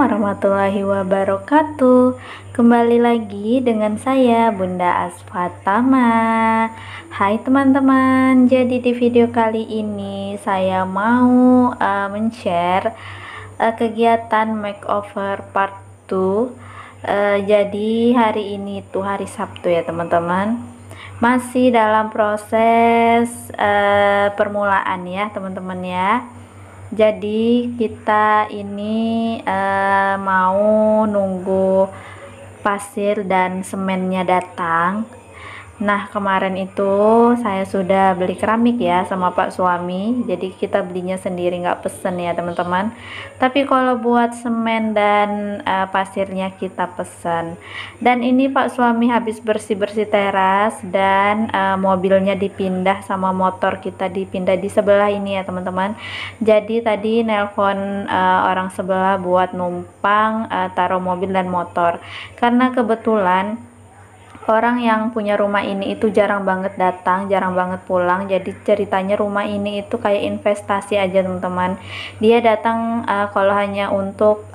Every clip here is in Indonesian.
warahmatullahi wabarakatuh. Kembali lagi dengan saya Bunda Asfatama. Hai teman-teman, jadi di video kali ini saya mau men-share kegiatan makeover part 2. Jadi hari ini tuh hari Sabtu ya teman-teman, masih dalam proses permulaan ya teman-teman ya. Jadi kita ini mau nunggu pasir dan semennya datang. Nah kemarin itu saya sudah beli keramik ya sama Pak suami, jadi kita belinya sendiri, nggak pesen ya teman-teman. Tapi kalau buat semen dan pasirnya kita pesen. Dan ini Pak suami habis bersih-bersih teras dan mobilnya dipindah sama motor kita dipindah di sebelah ini ya teman-teman. Jadi tadi nelpon orang sebelah buat numpang taruh mobil dan motor, karena kebetulan orang yang punya rumah ini itu jarang banget datang, jarang banget pulang. Jadi ceritanya rumah ini itu kayak investasi aja teman-teman. Dia datang kalau hanya untuk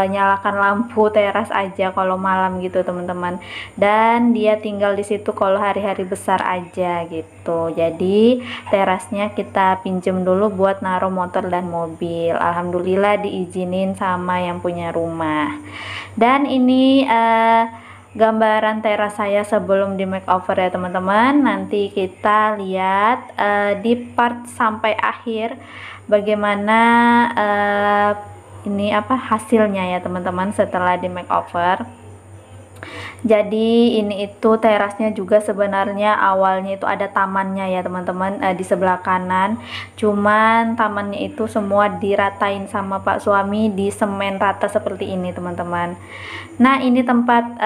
nyalakan lampu teras aja kalau malam gitu teman-teman. Dan dia tinggal di situ kalau hari-hari besar aja gitu. Jadi terasnya kita pinjem dulu buat naruh motor dan mobil. Alhamdulillah diizinin sama yang punya rumah. Dan ini gambaran teras saya sebelum di makeover ya teman-teman. Nanti kita lihat di part sampai akhir bagaimana ini hasilnya ya teman-teman setelah di makeover. Jadi ini itu terasnya juga sebenarnya awalnya itu ada tamannya ya teman-teman, di sebelah kanan. Cuman tamannya itu semua diratain sama Pak suami, di semen rata seperti ini teman-teman. Nah ini tempat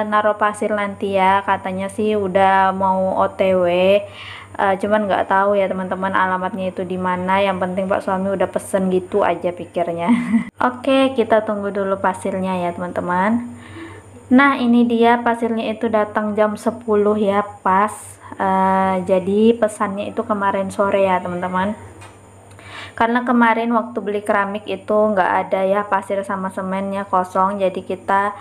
naruh pasir nanti ya, katanya sih udah mau OTW. Cuman nggak tahu ya teman-teman alamatnya itu di mana. Yang penting Pak suami udah pesen gitu aja pikirnya. Oke, kita tunggu dulu pasirnya ya teman-teman. Nah ini dia pasirnya itu datang jam 10 ya pas. Jadi pesannya itu kemarin sore ya teman-teman. Karena kemarin waktu beli keramik itu nggak ada ya pasir sama semennya, kosong. Jadi kita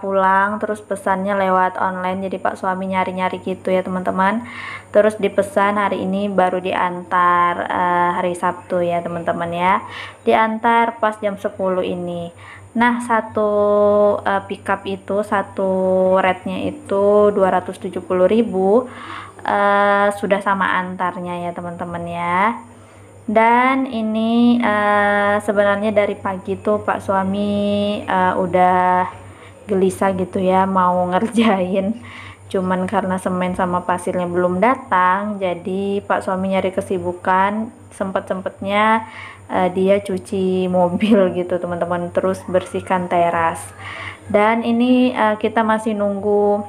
pulang terus pesannya lewat online. Jadi Pak suami nyari-nyari gitu ya teman-teman. Terus dipesan hari ini baru diantar hari Sabtu ya teman-teman ya. Diantar pas jam 10 ini. Nah satu pickup itu, satu rate-nya itu 270.000, sudah sama antarnya ya teman-teman ya. Dan ini sebenarnya dari pagi tuh Pak suami udah gelisah gitu ya mau ngerjain. Cuman karena semen sama pasirnya belum datang, jadi Pak suami nyari kesibukan. Sempet-sempetnya dia cuci mobil gitu teman-teman, terus bersihkan teras. Dan ini kita masih nunggu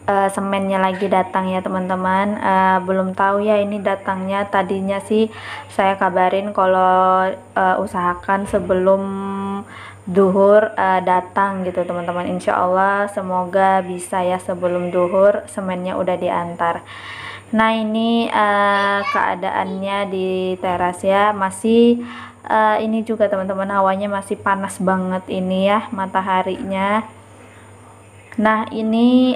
semennya lagi datang ya teman-teman. Belum tahu ya ini datangnya. Tadinya sih saya kabarin kalau usahakan sebelum duhur datang gitu teman-teman. Insya Allah semoga bisa ya sebelum duhur semennya udah diantar. Nah ini keadaannya di teras ya, masih ini juga teman-teman, hawanya masih panas banget ini ya, mataharinya. Nah ini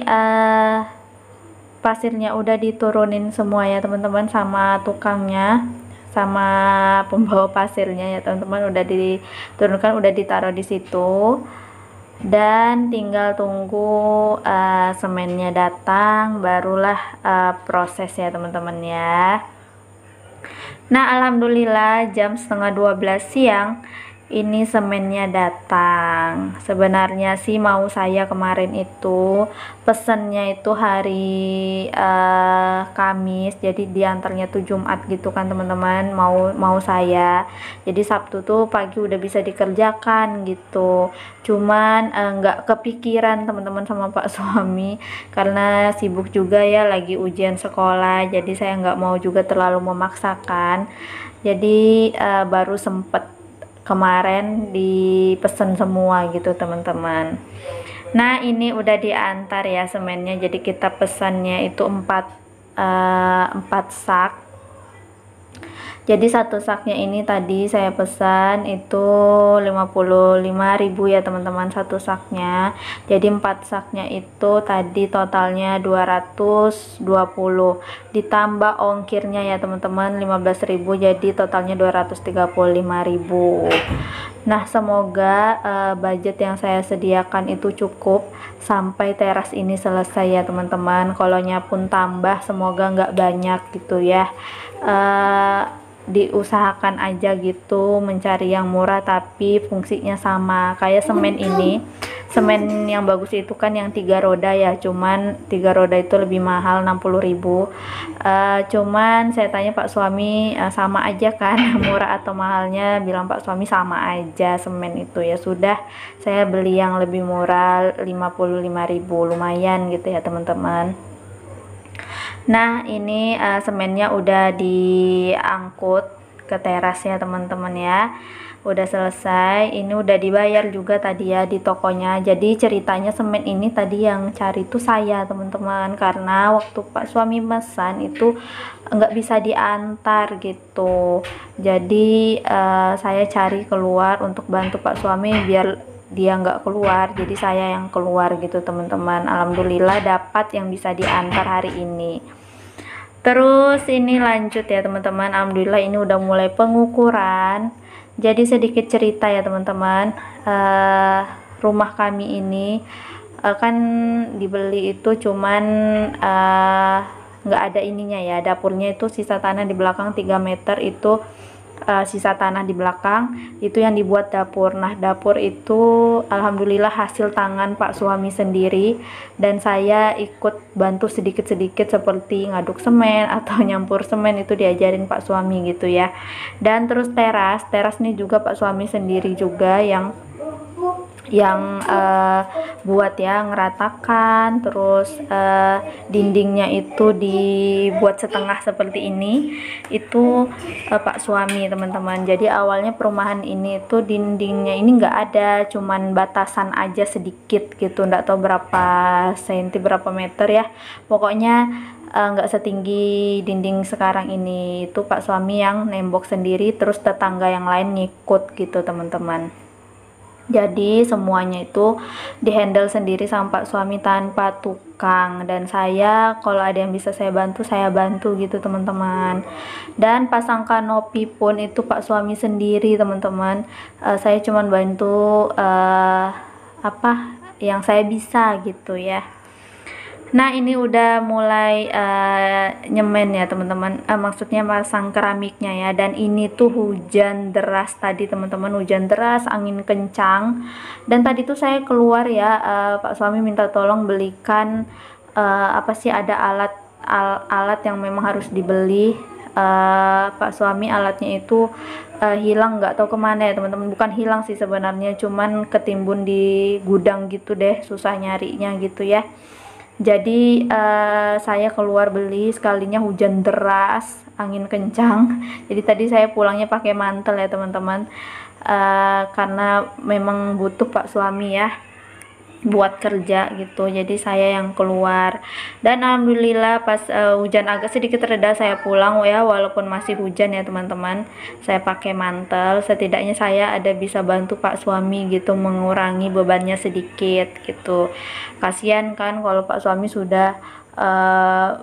pasirnya udah diturunin semua ya teman-teman sama tukangnya, sama pembawa pasirnya ya teman-teman, udah diturunkan, udah ditaruh di situ. Dan tinggal tunggu semennya datang, barulah proses ya teman-teman ya. Nah alhamdulillah jam setengah 12 siang ini semennya datang. Sebenarnya sih mau saya kemarin itu pesennya itu hari Kamis, jadi diantarnya tuh Jumat gitu kan teman-teman, mau saya. Jadi Sabtu tuh pagi udah bisa dikerjakan gitu. Cuman nggak kepikiran teman-teman sama Pak suami, karena sibuk juga ya lagi ujian sekolah. Jadi saya nggak mau juga terlalu memaksakan. Jadi baru sempet kemarin dipesen semua gitu teman-teman. Nah ini udah diantar ya semennya. Jadi kita pesannya itu 4 sak. Jadi satu saknya ini tadi saya pesan itu 55.000 ya teman-teman, satu saknya. Jadi 4 saknya itu tadi totalnya 220, ditambah ongkirnya ya teman-teman 15.000, jadi totalnya 235.000. Nah, semoga budget yang saya sediakan itu cukup sampai teras ini selesai ya teman-teman. Kolonya pun tambah, semoga nggak banyak gitu ya. Diusahakan aja gitu mencari yang murah tapi fungsinya sama. Kayak semen ini, semen yang bagus itu kan yang 3 roda ya, cuman 3 roda itu lebih mahal 60.000. Cuman saya tanya Pak suami, sama aja kan murah atau mahalnya, bilang Pak suami sama aja semen itu. Ya sudah, saya beli yang lebih murah 55.000, lumayan gitu ya teman-teman. Nah, ini semennya udah diangkut ke terasnya teman-teman ya. Udah selesai, ini udah dibayar juga tadi ya di tokonya. Jadi ceritanya semen ini tadi yang cari tuh saya teman-teman, karena waktu Pak suami pesan itu nggak bisa diantar gitu. Jadi saya cari keluar untuk bantu Pak suami biar dia nggak keluar, jadi saya yang keluar gitu teman-teman. Alhamdulillah dapat yang bisa diantar hari ini. Terus ini lanjut ya teman-teman, alhamdulillah ini udah mulai pengukuran. Jadi sedikit cerita ya teman-teman, rumah kami ini kan dibeli itu cuman nggak ada ininya ya, dapurnya itu sisa tanah di belakang 3 meter itu, sisa tanah di belakang itu yang dibuat dapur. Nah, dapur itu alhamdulillah hasil tangan Pak suami sendiri, dan saya ikut bantu sedikit-sedikit seperti ngaduk semen atau nyampur semen, itu diajarin Pak suami gitu ya. Dan terus teras ini juga Pak suami sendiri juga yang buat ya, ngeratakan. Terus dindingnya itu dibuat setengah seperti ini, itu Pak suami teman-teman. Jadi awalnya perumahan ini tuh dindingnya ini nggak ada, cuman batasan aja sedikit gitu, nggak tahu berapa senti berapa meter ya, pokoknya nggak setinggi dinding sekarang ini. Itu Pak suami yang nembok sendiri, terus tetangga yang lain ngikut gitu teman-teman. Jadi semuanya itu dihandle sendiri sama Pak suami tanpa tukang, dan saya kalau ada yang bisa saya bantu gitu teman-teman. Dan pasang kanopi pun itu Pak suami sendiri teman-teman. Saya cuman bantu apa yang saya bisa gitu ya. Nah, ini udah mulai nyemen ya teman-teman, maksudnya pasang keramiknya ya. Dan ini tuh hujan deras tadi teman-teman, hujan deras, angin kencang. Dan tadi tuh saya keluar ya, Pak suami minta tolong belikan apa sih, ada alat yang memang harus dibeli. Pak suami alatnya itu hilang, nggak tahu kemana ya teman-teman. Bukan hilang sih sebenarnya, cuman ketimbun di gudang gitu deh, susah nyarinya gitu ya. Jadi saya keluar beli, sekalinya hujan deras, angin kencang. Jadi tadi saya pulangnya pakai mantel ya teman-teman, karena memang butuh Pak suami ya buat kerja gitu. Jadi saya yang keluar, dan alhamdulillah pas hujan agak sedikit reda saya pulang ya, walaupun masih hujan ya teman-teman. Saya pakai mantel, setidaknya saya ada bisa bantu Pak suami gitu, mengurangi bebannya sedikit gitu. Kasihan kan kalau Pak suami sudah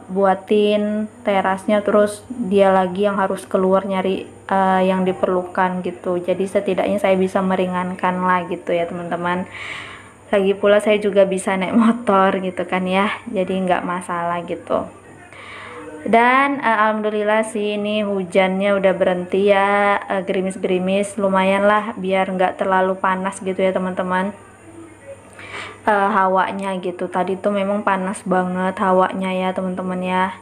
buatin terasnya, terus dia lagi yang harus keluar nyari yang diperlukan gitu. Jadi setidaknya saya bisa meringankan lah gitu ya teman-teman. Lagi pula saya juga bisa naik motor gitu kan ya, jadi nggak masalah gitu. Dan alhamdulillah sih ini hujannya udah berhenti ya, gerimis-gerimis lumayan lah, biar nggak terlalu panas gitu ya teman-teman. Hawanya gitu, tadi tuh memang panas banget hawanya ya teman-teman ya.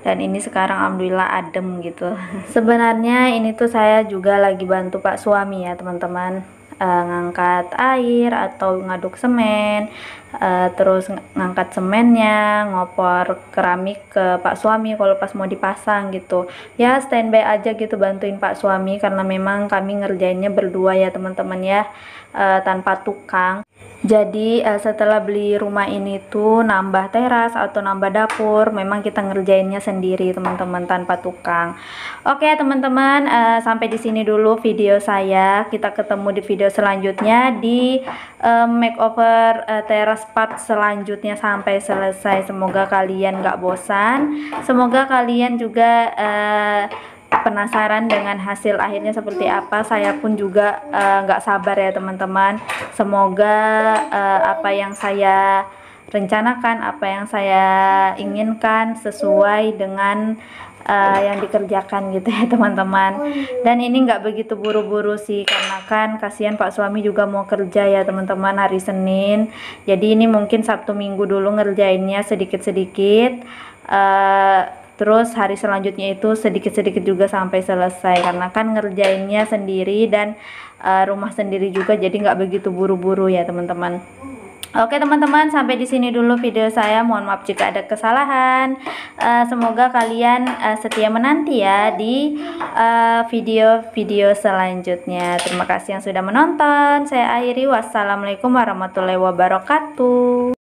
Dan ini sekarang alhamdulillah adem gitu. Sebenarnya ini tuh saya juga lagi bantu Pak suami ya teman-teman, ngangkat air atau ngaduk semen, terus ngangkat semennya, ngopor keramik ke Pak suami kalau pas mau dipasang gitu ya. Standby aja gitu bantuin Pak suami, karena memang kami ngerjainnya berdua ya teman-teman ya, tanpa tukang. Jadi setelah beli rumah ini tuh nambah teras atau nambah dapur, memang kita ngerjainnya sendiri teman-teman, tanpa tukang. Oke teman-teman, sampai di sini dulu video saya. Kita ketemu di video selanjutnya di makeover teras part selanjutnya sampai selesai. Semoga kalian gak bosan, semoga kalian juga penasaran dengan hasil akhirnya seperti apa. Saya pun juga nggak sabar ya teman-teman. Semoga apa yang saya rencanakan, apa yang saya inginkan sesuai dengan yang dikerjakan gitu ya teman-teman. Dan ini nggak begitu buru-buru sih, karena kan kasihan Pak suami juga mau kerja ya teman-teman hari Senin. Jadi ini mungkin Sabtu Minggu dulu ngerjainnya sedikit-sedikit, terus hari selanjutnya itu sedikit-sedikit juga sampai selesai, karena kan ngerjainnya sendiri dan rumah sendiri juga, jadi nggak begitu buru-buru ya teman-teman. Oke teman-teman, sampai di sini dulu video saya. Mohon maaf jika ada kesalahan. Semoga kalian setia menanti ya di video-video selanjutnya. Terima kasih yang sudah menonton. Saya akhiri, wassalamualaikum warahmatullahi wabarakatuh.